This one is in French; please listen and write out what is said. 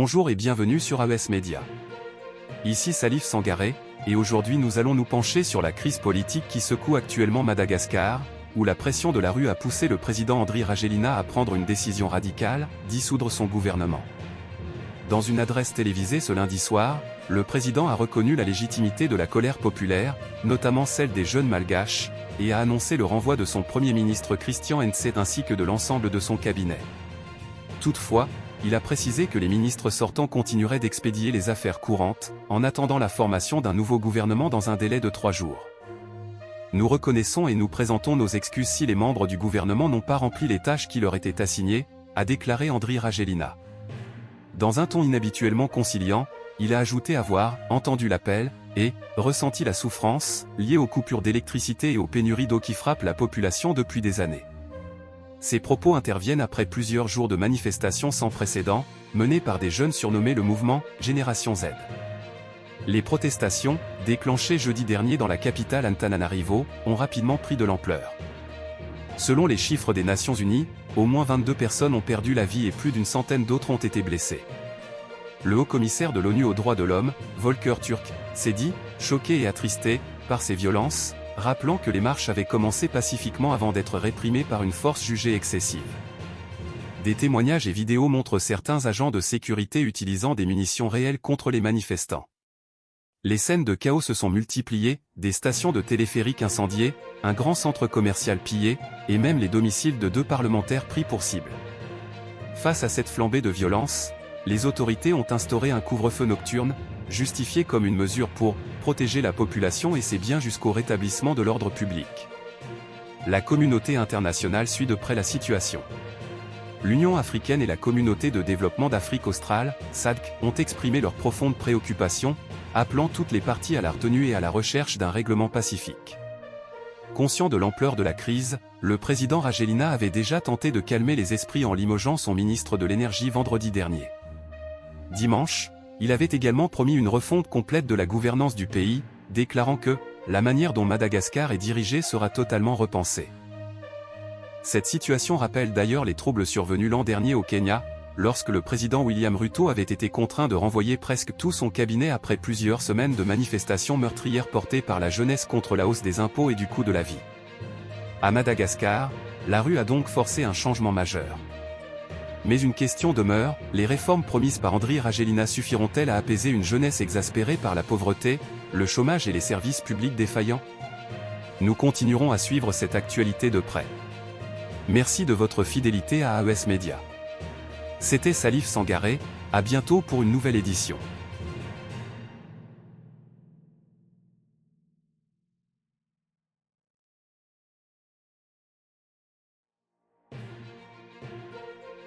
Bonjour et bienvenue sur AES Média. Ici Salif Sangaré, et aujourd'hui nous allons nous pencher sur la crise politique qui secoue actuellement Madagascar, où la pression de la rue a poussé le président Andry Rajoelina à prendre une décision radicale, dissoudre son gouvernement. Dans une adresse télévisée ce lundi soir, le président a reconnu la légitimité de la colère populaire, notamment celle des jeunes malgaches, et a annoncé le renvoi de son premier ministre Christian Hentze ainsi que de l'ensemble de son cabinet. Toutefois, il a précisé que les ministres sortants continueraient d'expédier les affaires courantes, en attendant la formation d'un nouveau gouvernement dans un délai de 3 jours. Nous reconnaissons et nous présentons nos excuses si les membres du gouvernement n'ont pas rempli les tâches qui leur étaient assignées, a déclaré Andry Rajoelina. Dans un ton inhabituellement conciliant, il a ajouté avoir entendu l'appel et ressenti la souffrance liée aux coupures d'électricité et aux pénuries d'eau qui frappent la population depuis des années. Ces propos interviennent après plusieurs jours de manifestations sans précédent, menées par des jeunes surnommés le mouvement Génération Z. Les protestations, déclenchées jeudi dernier dans la capitale Antananarivo, ont rapidement pris de l'ampleur. Selon les chiffres des Nations Unies, au moins 22 personnes ont perdu la vie et plus d'une centaine d'autres ont été blessées. Le haut-commissaire de l'ONU aux droits de l'homme, Volker Turk, s'est dit « choqué et attristé » par ces violences, rappelant que les marches avaient commencé pacifiquement avant d'être réprimées par une force jugée excessive. Des témoignages et vidéos montrent certains agents de sécurité utilisant des munitions réelles contre les manifestants. Les scènes de chaos se sont multipliées, des stations de téléphériques incendiées, un grand centre commercial pillé, et même les domiciles de 2 parlementaires pris pour cible. Face à cette flambée de violence, les autorités ont instauré un couvre-feu nocturne, justifié comme une mesure pour protéger la population et ses biens jusqu'au rétablissement de l'ordre public. La communauté internationale suit de près la situation. L'Union africaine et la Communauté de développement d'Afrique australe, SADC, ont exprimé leur profonde préoccupation, appelant toutes les parties à la retenue et à la recherche d'un règlement pacifique. Conscient de l'ampleur de la crise, le président Rajoelina avait déjà tenté de calmer les esprits en limogeant son ministre de l'énergie vendredi dernier. Dimanche, il avait également promis une refonte complète de la gouvernance du pays, déclarant que la manière dont Madagascar est dirigée sera totalement repensée. Cette situation rappelle d'ailleurs les troubles survenus l'an dernier au Kenya, lorsque le président William Ruto avait été contraint de renvoyer presque tout son cabinet après plusieurs semaines de manifestations meurtrières portées par la jeunesse contre la hausse des impôts et du coût de la vie. À Madagascar, la rue a donc forcé un changement majeur. Mais une question demeure, les réformes promises par Andry Rajoelina suffiront-elles à apaiser une jeunesse exaspérée par la pauvreté, le chômage et les services publics défaillants? Nous continuerons à suivre cette actualité de près. Merci de votre fidélité à AES Média. C'était Salif Sangaré, à bientôt pour une nouvelle édition.